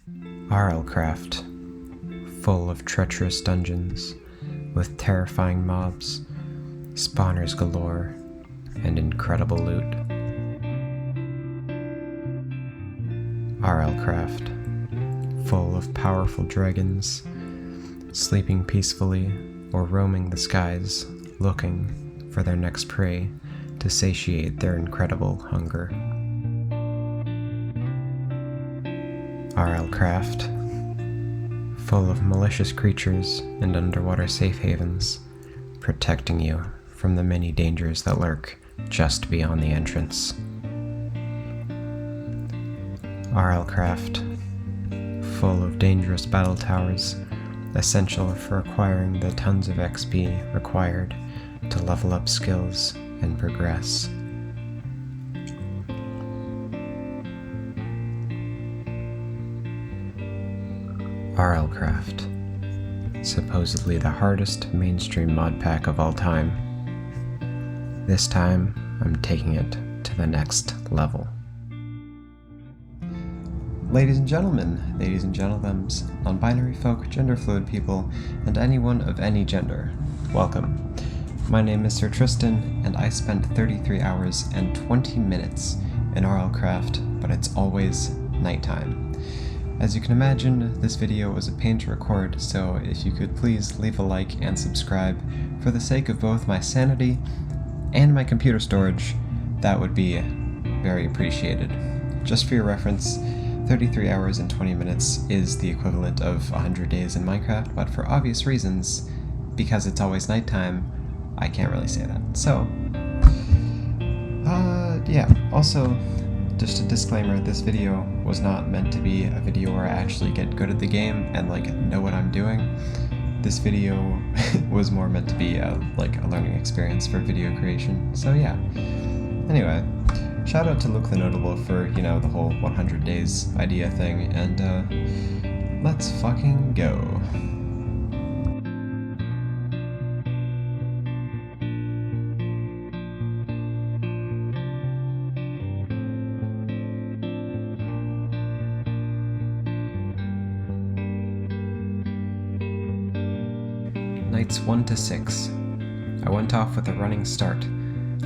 RLCraft, full of treacherous dungeons, with terrifying mobs, spawners galore, and incredible loot. RLCraft, full of powerful dragons, sleeping peacefully or roaming the skies, looking for their next prey to satiate their incredible hunger. RLCraft, full of malicious creatures and underwater safe havens, protecting you from the many dangers that lurk just beyond the entrance. RLCraft, full of dangerous battle towers, essential for acquiring the tons of XP required to level up skills and progress. RLCraft, supposedly the hardest mainstream mod pack of all time. This time, I'm taking it to the next level. Ladies and gentlemen, non-binary folk, gender-fluid people, and anyone of any gender, welcome. My name is Sir Tristan, and I spent 33 hours and 20 minutes in RLCraft, but it's always nighttime. As you can imagine, this video was a pain to record, so if you could please leave a like and subscribe for the sake of both my sanity and my computer storage, that would be very appreciated. Just for your reference, 33 hours and 20 minutes is the equivalent of 100 days in Minecraft, but for obvious reasons, because it's always nighttime, I can't really say that. So, yeah, also, just a disclaimer, this video was not meant to be a video where I actually get good at the game and know what I'm doing. This video was more meant to be a learning experience for video creation, so yeah. Anyway, shout out to Luke the Notable for, the whole 100 days idea thing, and let's fucking go. Nights 1 to 6. I went off with a running start,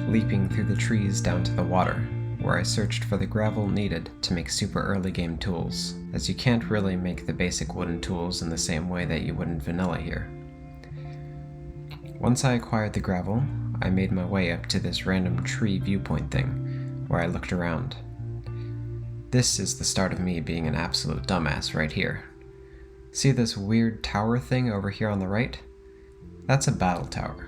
leaping through the trees down to the water, where I searched for the gravel needed to make super early game tools, as you can't really make the basic wooden tools in the same way that you would in vanilla here. Once I acquired the gravel, I made my way up to this random tree viewpoint thing, where I looked around. This is the start of me being an absolute dumbass right here. See this weird tower thing over here on the right? That's a battle tower.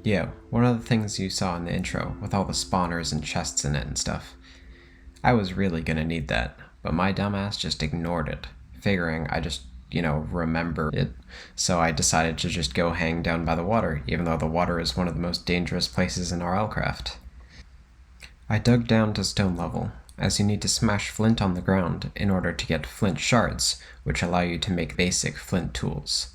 Yeah, one of the things you saw in the intro, with all the spawners and chests in it and stuff. I was really gonna need that, but my dumbass just ignored it, figuring I just, remember it, so I decided to just go hang down by the water, even though the water is one of the most dangerous places in RLCraft. I dug down to stone level, as you need to smash flint on the ground in order to get flint shards, which allow you to make basic flint tools.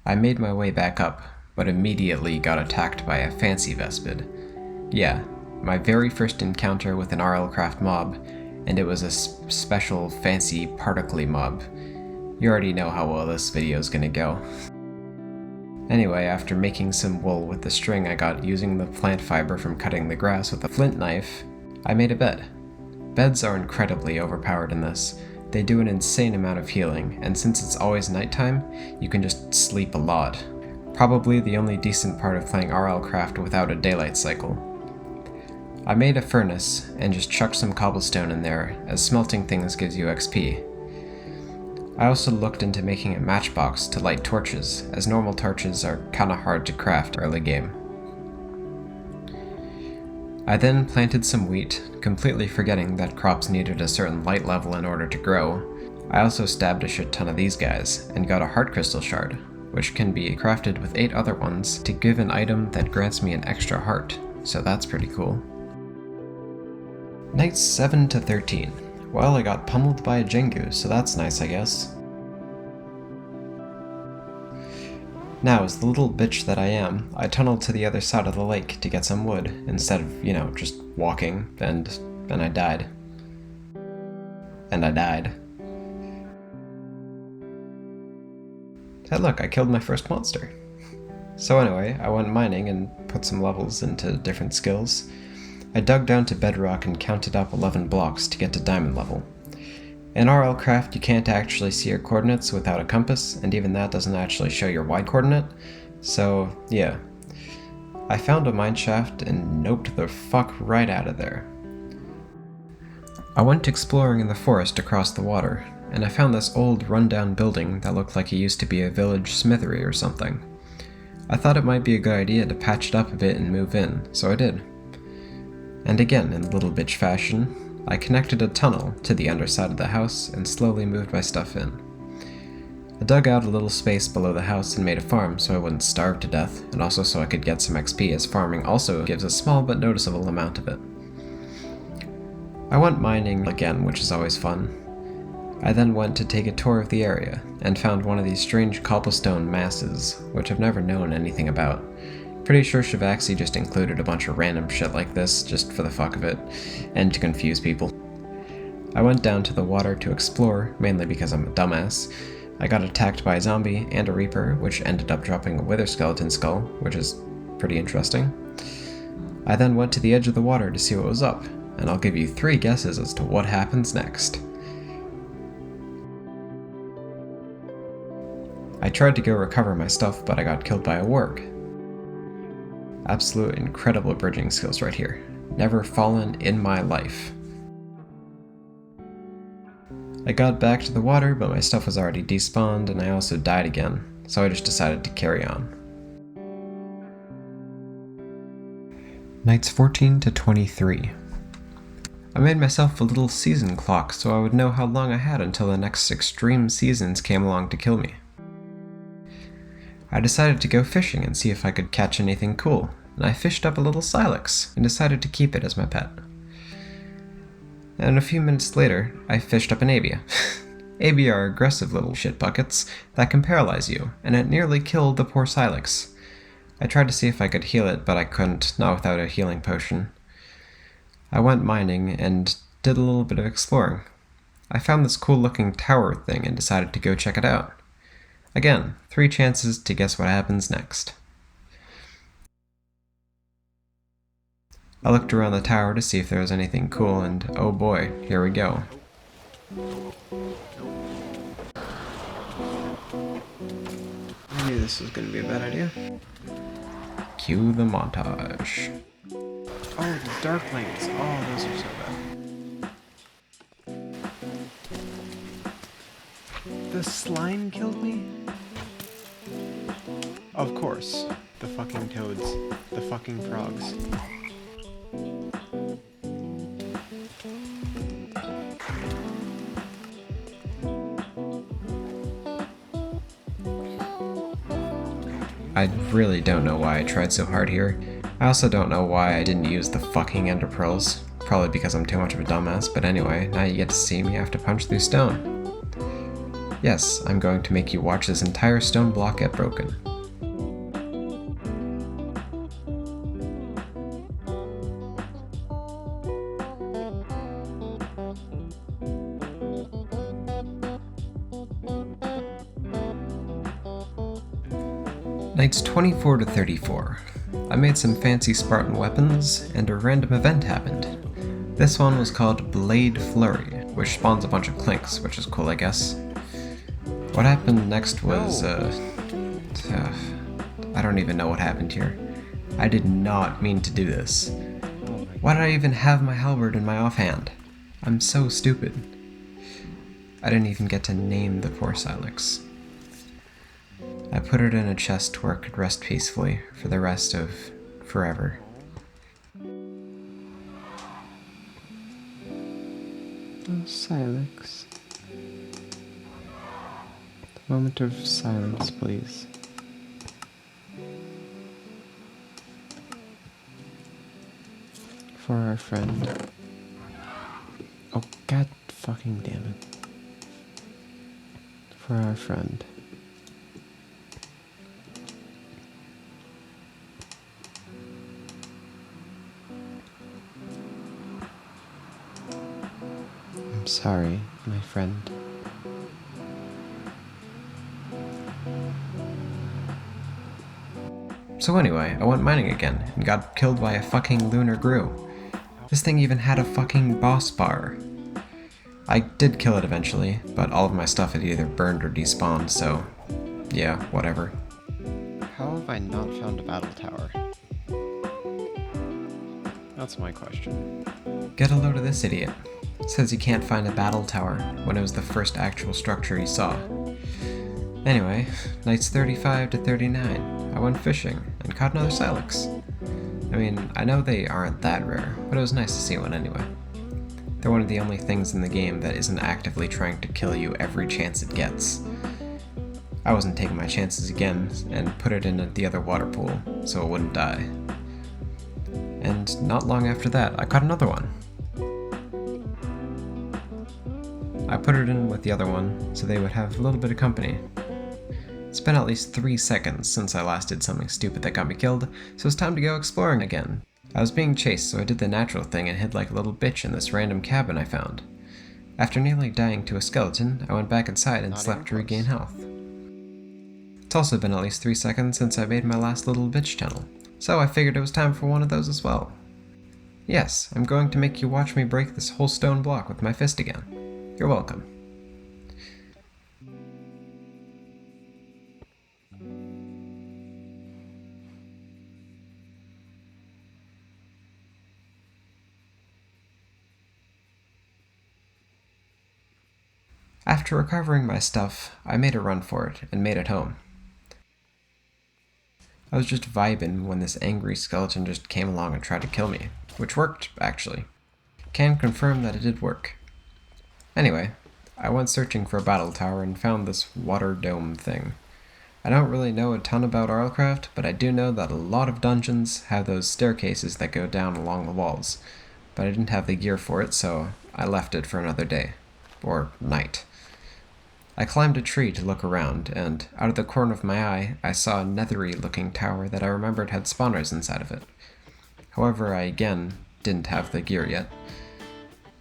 I made my way back up, but immediately got attacked by a fancy Vespid. Yeah, my very first encounter with an RLCraft mob, and it was a special fancy particly mob. You already know how well this video is gonna go. Anyway, after making some wool with the string I got using the plant fiber from cutting the grass with a flint knife, I made a bed. Beds are incredibly overpowered in this. They do an insane amount of healing, and since it's always nighttime, you can just sleep a lot. Probably the only decent part of playing RLCraft without a daylight cycle. I made a furnace, and just chucked some cobblestone in there, as smelting things gives you XP. I also looked into making a matchbox to light torches, as normal torches are kinda hard to craft early game. I then planted some wheat, completely forgetting that crops needed a certain light level in order to grow. I also stabbed a shit ton of these guys, and got a heart crystal shard, which can be crafted with 8 other ones to give an item that grants me an extra heart, so that's pretty cool. Nights 7 to 13. Well, I got pummeled by a Jengu, so that's nice, I guess. Now, as the little bitch that I am, I tunneled to the other side of the lake to get some wood, instead of, just walking, and I died. Hey look, I killed my first monster. So anyway, I went mining and put some levels into different skills. I dug down to bedrock and counted up 11 blocks to get to diamond level. In RLCraft, you can't actually see your coordinates without a compass, and even that doesn't actually show your wide coordinate, so yeah. I found a mineshaft and noped the fuck right out of there. I went exploring in the forest across the water, and I found this old rundown building that looked like it used to be a village smithery or something. I thought it might be a good idea to patch it up a bit and move in, so I did. And again, in little bitch fashion, I connected a tunnel to the underside of the house and slowly moved my stuff in. I dug out a little space below the house and made a farm so I wouldn't starve to death, and also so I could get some XP, as farming also gives a small but noticeable amount of it. I went mining again, which is always fun. I then went to take a tour of the area, and found one of these strange cobblestone masses, which I've never known anything about. Pretty sure Shivaxi just included a bunch of random shit like this, just for the fuck of it, and to confuse people. I went down to the water to explore, mainly because I'm a dumbass. I got attacked by a zombie and a reaper, which ended up dropping a wither skeleton skull, which is pretty interesting. I then went to the edge of the water to see what was up, and I'll give you 3 guesses as to what happens next. I tried to go recover my stuff, but I got killed by a warg. Absolute incredible bridging skills right here. Never fallen in my life. I got back to the water, but my stuff was already despawned, and I also died again, so I just decided to carry on. Nights 14 to 23. I made myself a little season clock so I would know how long I had until the next extreme seasons came along to kill me. I decided to go fishing and see if I could catch anything cool, and I fished up a little silex and decided to keep it as my pet. And a few minutes later, I fished up an abia. Abia are aggressive little shit buckets that can paralyze you, and it nearly killed the poor silex. I tried to see if I could heal it, but I couldn't, not without a healing potion. I went mining and did a little bit of exploring. I found this cool looking tower thing and decided to go check it out. Again, 3 chances to guess what happens next. I looked around the tower to see if there was anything cool, and oh boy, here we go. I knew this was going to be a bad idea. Cue the montage. Oh, the darklings. Oh, those are so bad. The slime killed me? Of course. The fucking toads. The fucking frogs. I really don't know why I tried so hard here. I also don't know why I didn't use the fucking ender pearls. Probably because I'm too much of a dumbass, but anyway, now you get to see me have to punch through stone. Yes, I'm going to make you watch this entire stone block get broken. Nights 24 to 34. I made some fancy Spartan weapons, and a random event happened. This one was called Blade Flurry, which spawns a bunch of clinks, which is cool, I guess. What happened next was, I don't even know what happened here. I did not mean to do this. Why did I even have my halberd in my offhand? I'm so stupid. I didn't even get to name the poor silex. I put it in a chest where it could rest peacefully for the rest of forever. Oh, silex. Moment of silence, please. For our friend. Oh, god fucking damn it. For our friend. I'm sorry, my friend. So anyway, I went mining again, and got killed by a fucking lunar grue. This thing even had a fucking boss bar. I did kill it eventually, but all of my stuff had either burned or despawned, so yeah, whatever. How have I not found a battle tower? That's my question. Get a load of this idiot. Says he can't find a battle tower when it was the first actual structure he saw. Anyway, nights 35 to 39, I went fishing and caught another silex. I mean, I know they aren't that rare, but it was nice to see one anyway. They're one of the only things in the game that isn't actively trying to kill you every chance it gets. I wasn't taking my chances again and put it in the other water pool so it wouldn't die. And not long after that, I caught another one. I put it in with the other one so they would have a little bit of company. It's been at least 3 seconds since I last did something stupid that got me killed, so it's time to go exploring again. I was being chased, so I did the natural thing and hid like a little bitch in this random cabin I found. After nearly dying to a skeleton, I went back inside and slept to regain health. It's also been at least 3 seconds since I made my last little bitch tunnel, so I figured it was time for one of those as well. Yes, I'm going to make you watch me break this whole stone block with my fist again. You're welcome. After recovering my stuff, I made a run for it and made it home. I was just vibing when this angry skeleton just came along and tried to kill me, which worked, actually. Can confirm that it did work. Anyway, I went searching for a battle tower and found this water dome thing. I don't really know a ton about RLCraft, but I do know that a lot of dungeons have those staircases that go down along the walls, but I didn't have the gear for it, so I left it for another day. Or night. I climbed a tree to look around, and out of the corner of my eye, I saw a nethery-looking tower that I remembered had spawners inside of it. However, I again didn't have the gear yet.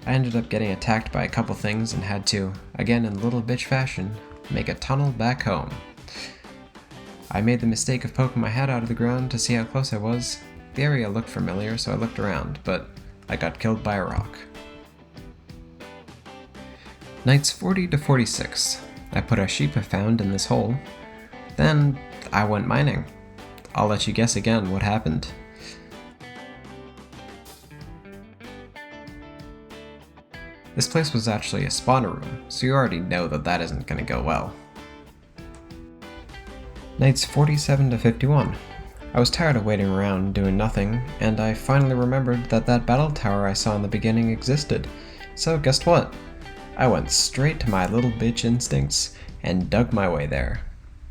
I ended up getting attacked by a couple things and had to, again in little bitch fashion, make a tunnel back home. I made the mistake of poking my head out of the ground to see how close I was. The area looked familiar, so I looked around, but I got killed by a rock. Nights 40 to 46. I put a sheep I found in this hole. Then I went mining. I'll let you guess again what happened. This place was actually a spawner room, so you already know that that isn't going to go well. Nights 47 to 51. I was tired of waiting around doing nothing, and I finally remembered that that battle tower I saw in the beginning existed. So guess what? I went straight to my little bitch instincts and dug my way there.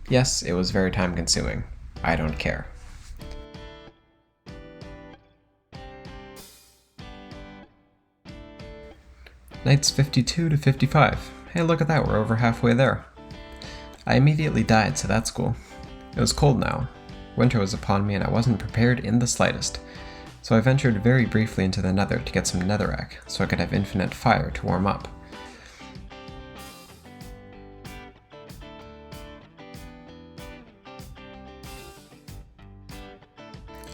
Yes, it was very time consuming. I don't care. Nights 52 to 55. Hey, look at that, we're over halfway there. I immediately died, so that's cool. It was cold now. Winter was upon me and I wasn't prepared in the slightest. So I ventured very briefly into the nether to get some netherrack, so I could have infinite fire to warm up.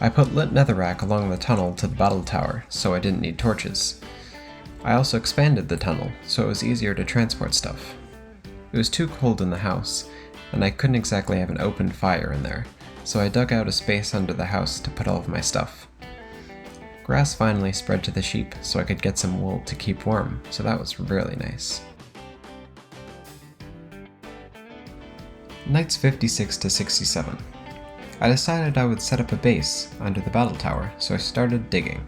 I put lit netherrack along the tunnel to the battle tower, so I didn't need torches. I also expanded the tunnel, so it was easier to transport stuff. It was too cold in the house, and I couldn't exactly have an open fire in there, so I dug out a space under the house to put all of my stuff. Grass finally spread to the sheep, so I could get some wool to keep warm, so that was really nice. Nights 56 to 67. I decided I would set up a base under the battle tower, so I started digging.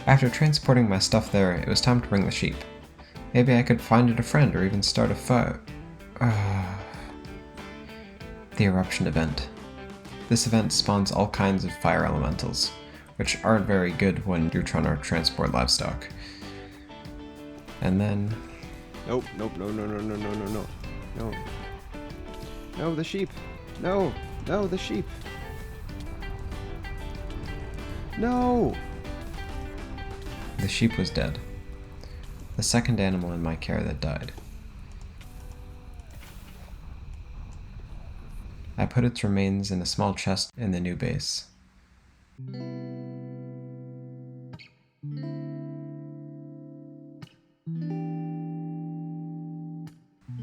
After transporting my stuff there, it was time to bring the sheep. Maybe I could find it a friend or even start a fire. The eruption event. This event spawns all kinds of fire elementals, which aren't very good when you're trying to transport livestock. And then... No, the sheep! No, the sheep! No! The sheep was dead. The second animal in my care that died. I put its remains in a small chest in the new base.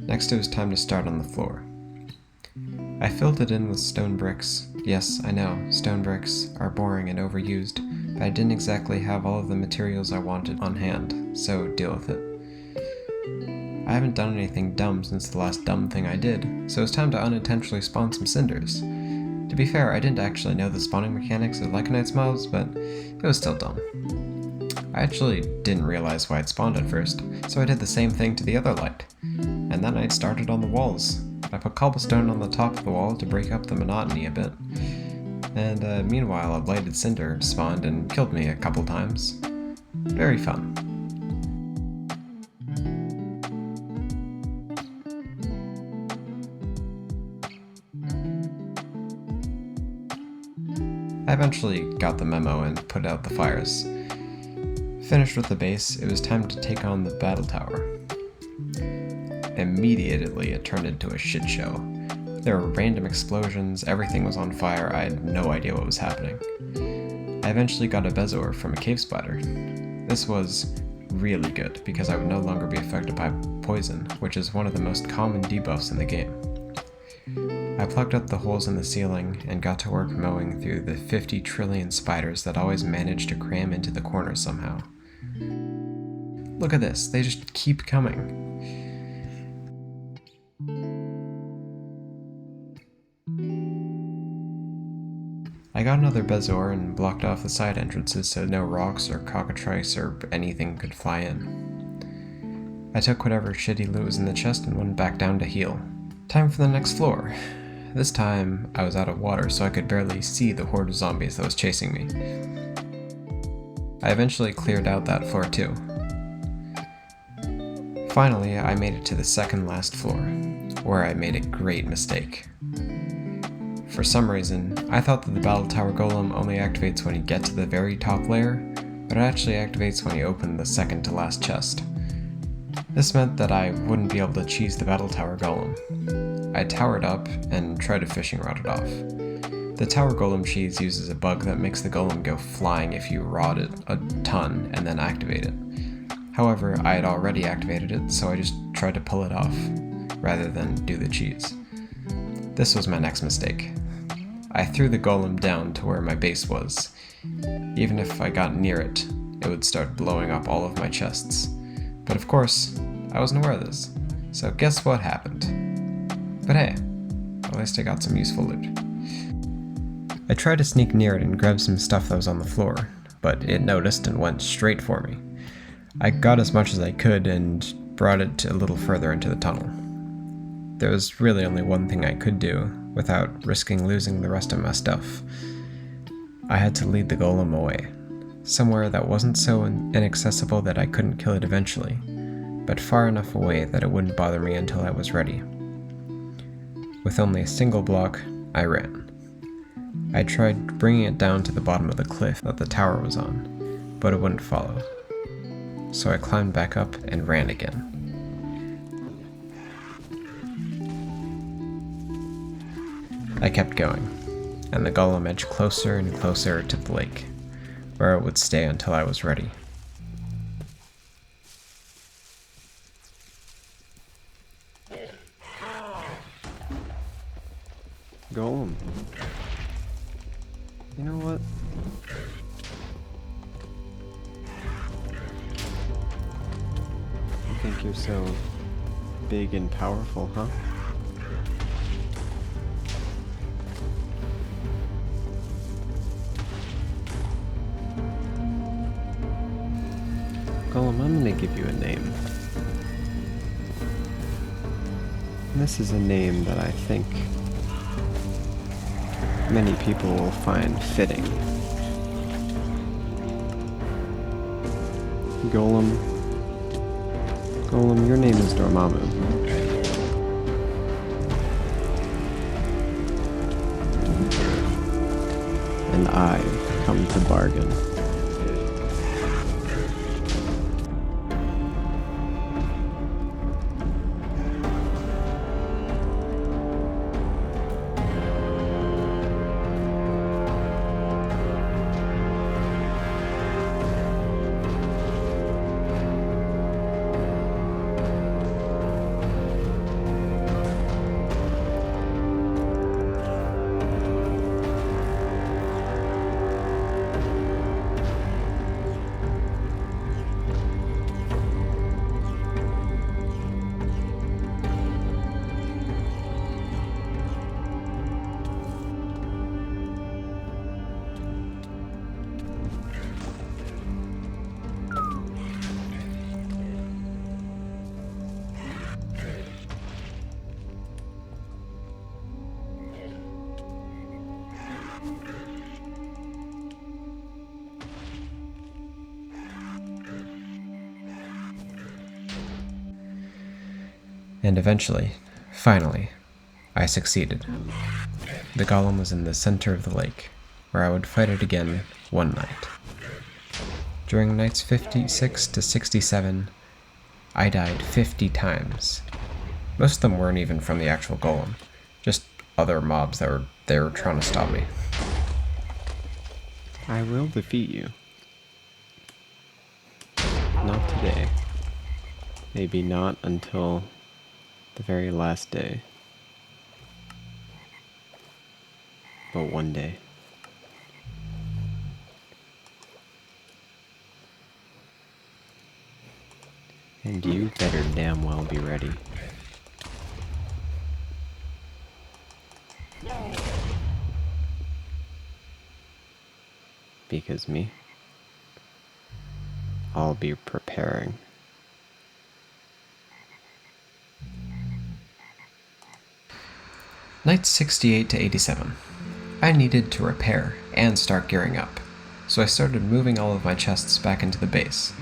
Next it was time to start on the floor. I filled it in with stone bricks. Yes, I know, stone bricks are boring and overused, but I didn't exactly have all of the materials I wanted on hand, so deal with it. I haven't done anything dumb since the last dumb thing I did, so it's time to unintentionally spawn some cinders. To be fair, I didn't actually know the spawning mechanics of Lycanite's mobs, but it was still dumb. I actually didn't realize why it spawned at first, so I did the same thing to the other light. And that night started on the walls. I put cobblestone on the top of the wall to break up the monotony a bit. And meanwhile, a blighted cinder spawned and killed me a couple times. Very fun. I eventually got the memo and put out the fires. Finished with the base, it was time to take on the battle tower. Immediately it turned into a shit show. There were random explosions, everything was on fire, I had no idea what was happening. I eventually got a Bezoar from a cave spider. This was really good because I would no longer be affected by poison, which is one of the most common debuffs in the game. I plugged up the holes in the ceiling and got to work mowing through the 50 trillion spiders that always managed to cram into the corners somehow. Look at this, they just keep coming. I got another Bezoar and blocked off the side entrances so no rocks or cockatrice or anything could fly in. I took whatever shitty loot was in the chest and went back down to heal. Time for the next floor. This time, I was out of water so I could barely see the horde of zombies that was chasing me. I eventually cleared out that floor too. Finally, I made it to the second last floor, where I made a great mistake. For some reason, I thought that the battle tower golem only activates when you get to the very top layer, but it actually activates when you open the second to last chest. This meant that I wouldn't be able to cheese the battle tower golem. I towered up and tried to fishing rod it off. The tower golem cheese uses a bug that makes the golem go flying if you rod it a ton and then activate it. However, I had already activated it, so I just tried to pull it off, rather than do the cheese. This was my next mistake. I threw the golem down to where my base was. Even if I got near it, it would start blowing up all of my chests. But of course, I wasn't aware of this, so guess what happened? But hey, at least I got some useful loot. I tried to sneak near it and grab some stuff that was on the floor, but it noticed and went straight for me. I got as much as I could and brought it a little further into the tunnel. There was really only one thing I could do without risking losing the rest of my stuff. I had to lead the golem away, somewhere that wasn't so inaccessible that I couldn't kill it eventually, but far enough away that it wouldn't bother me until I was ready. With only a single block, I ran. I tried bringing it down to the bottom of the cliff that the tower was on, but it wouldn't follow. So I climbed back up and ran again. I kept going, and the golem edged closer and closer to the lake, where it would stay until I was ready. Golem. You know what? You think you're so big and powerful, huh? Golem, I'm gonna give you a name. And this is a name that I think many people will find fitting. Golem, your name is Dormammu. And I've come to bargain. And eventually, finally, I succeeded. The golem was in the center of the lake, where I would fight it again one night. During nights 56 to 67, I died 50 times. Most of them weren't even from the actual golem, just other mobs that were there trying to stop me. I will defeat you. Not today. Maybe not until the very last day. But one day. And you better damn well be ready. Because me, I'll be preparing. Nights 68 to 87. I needed to repair and start gearing up, so I started moving all of my chests back into the base.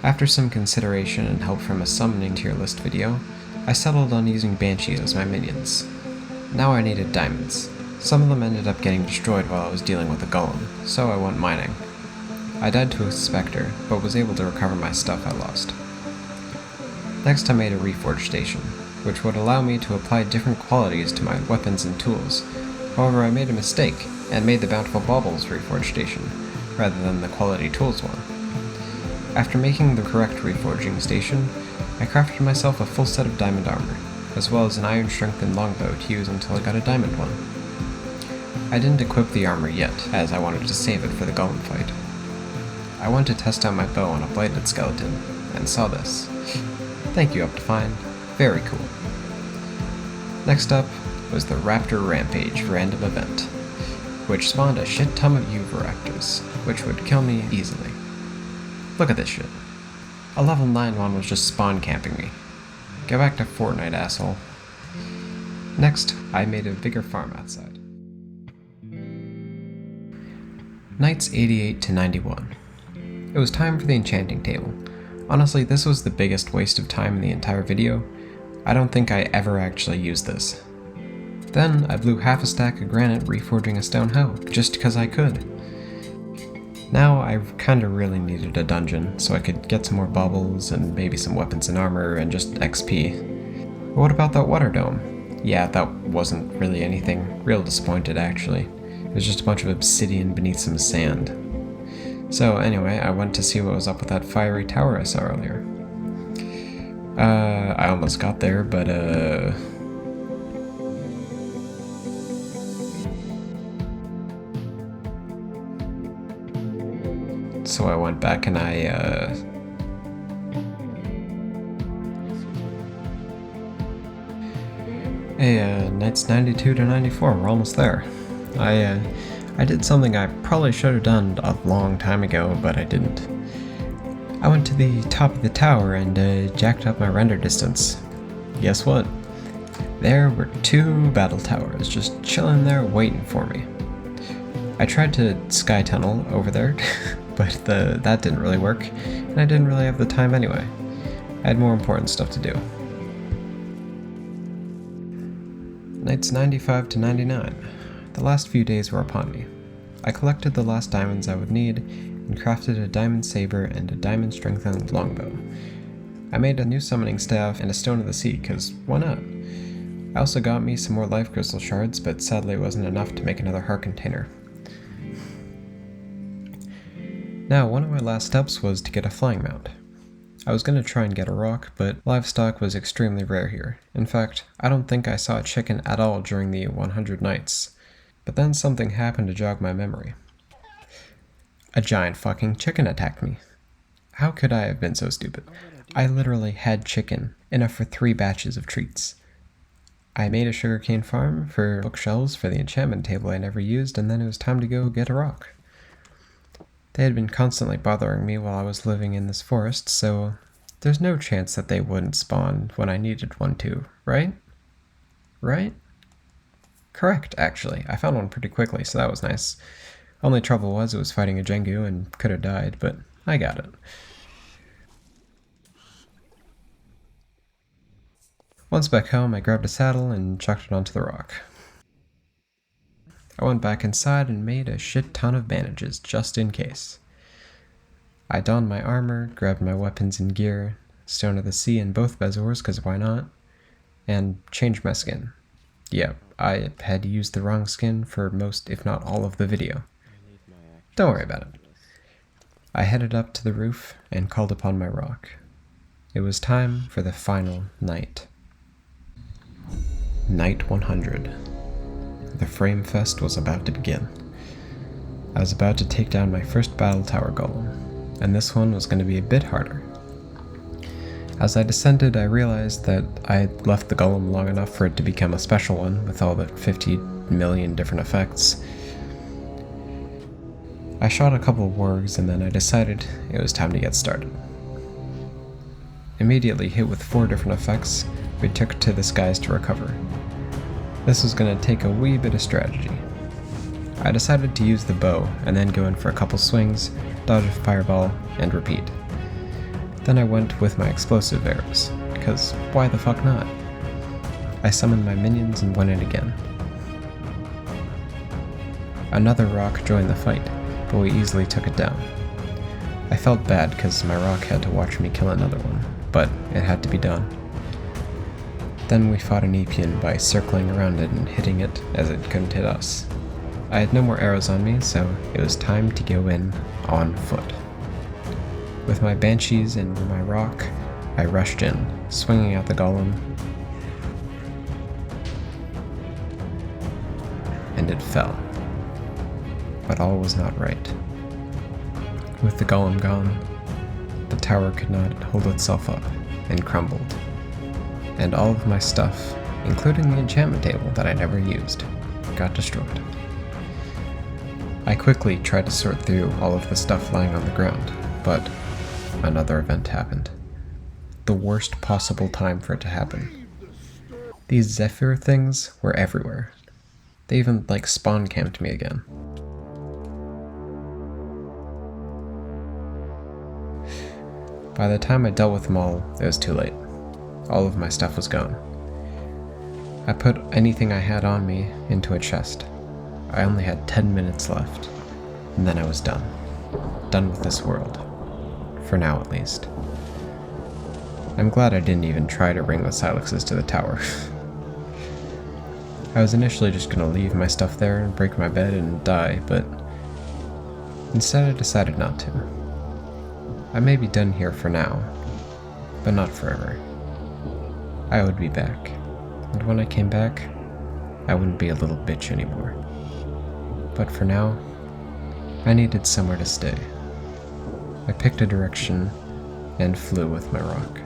After some consideration and help from a summoning tier list video, I settled on using banshees as my minions. Now I needed diamonds. Some of them ended up getting destroyed while I was dealing with the golem, so I went mining. I died to a specter, but was able to recover my stuff I lost. Next I made a reforge station, which would allow me to apply different qualities to my weapons and tools. However, I made a mistake, and made the Bountiful Baubles reforge station, rather than the quality tools one. After making the correct reforging station, I crafted myself a full set of diamond armor, as well as an iron strengthened longbow to use until I got a diamond one. I didn't equip the armor yet, as I wanted to save it for the golem fight. I went to test out my bow on a bladed skeleton, and saw this. Thank you, Optifine. Very cool. Next up was the Raptor Rampage random event, which spawned a shit ton of Uviraptors, which would kill me easily. Look at this shit. A level 9 one was just spawn camping me. Go back to Fortnite, asshole. Next, I made a bigger farm outside. Nights 88 to 91. It was time for the enchanting table. Honestly, this was the biggest waste of time in the entire video. I don't think I ever actually used this. Then I blew half a stack of granite reforging a stone hoe, just because I could. Now I kinda really needed a dungeon, so I could get some more bubbles and maybe some weapons and armor and just XP. But what about that water dome? Yeah, that wasn't really anything. Real disappointed, actually. It was just a bunch of obsidian beneath some sand. So anyway, I went to see what was up with that fiery tower I saw earlier. I almost got there, but so I went back and Hey, nights 92 to 94, we're almost there. I did something I probably should have done a long time ago, but I didn't. I went to the top of the tower and jacked up my render distance. Guess what? There were 2 battle towers just chilling there waiting for me. I tried to sky tunnel over there, but that didn't really work, and I didn't really have the time anyway. I had more important stuff to do. Nights 95 to 99. The last few days were upon me. I collected the last diamonds I would need, and crafted a diamond saber and a diamond strengthened longbow. I made a new summoning staff and a stone of the sea, cause why not? I also got me some more life crystal shards, but sadly it wasn't enough to make another heart container. Now, one of my last steps was to get a flying mount. I was going to try and get a rock, but livestock was extremely rare here. In fact, I don't think I saw a chicken at all during the 100 nights. But then something happened to jog my memory. A giant fucking chicken attacked me. How could I have been so stupid? I literally had chicken, enough for 3 batches of treats. I made a sugarcane farm for bookshelves for the enchantment table I never used, and then it was time to go get a rock. They had been constantly bothering me while I was living in this forest, so there's no chance that they wouldn't spawn when I needed one to, right? Right? Correct, actually. I found one pretty quickly, so that was nice. Only trouble was it was fighting a Jengu and could have died, but I got it. Once back home, I grabbed a saddle and chucked it onto the rock. I went back inside and made a shit ton of bandages, just in case. I donned my armor, grabbed my weapons and gear, Stone of the Sea and both Bezors, cause why not, and changed my skin. Yeah, I had used the wrong skin for most, if not all of the video. Don't worry about it. I headed up to the roof and called upon my rock. It was time for the final night. Night 100. The Frame Fest was about to begin. I was about to take down my first battle tower golem, and this one was going to be a bit harder. As I descended, I realized that I had left the golem long enough for it to become a special one with all the 50 million different effects. I shot a couple of wargs and then I decided it was time to get started. Immediately hit with 4 different effects, we took to the skies to recover. This was going to take a wee bit of strategy. I decided to use the bow and then go in for a couple swings, dodge a fireball, and repeat. Then I went with my explosive arrows, because why the fuck not? I summoned my minions and went in again. Another rock joined the fight, but we easily took it down. I felt bad because my rock had to watch me kill another one, but it had to be done. Then we fought an Epian by circling around it and hitting it as it couldn't hit us. I had no more arrows on me, so it was time to go in on foot. With my banshees and my rock, I rushed in, swinging at the golem, and it fell. But all was not right. With the golem gone, the tower could not hold itself up and crumbled, and all of my stuff, including the enchantment table that I never used, got destroyed. I quickly tried to sort through all of the stuff lying on the ground, but another event happened. The worst possible time for it to happen. These Zephyr things were everywhere. They even, spawn camped me again. By the time I dealt with them all, it was too late. All of my stuff was gone. I put anything I had on me into a chest. I only had 10 minutes left, and then I was done. Done with this world. For now, at least. I'm glad I didn't even try to bring the Silexes to the tower. I was initially just gonna leave my stuff there and break my bed and die, but instead I decided not to. I may be done here for now, but not forever. I would be back, and when I came back, I wouldn't be a little bitch anymore. But for now, I needed somewhere to stay. I picked a direction and flew with my rock.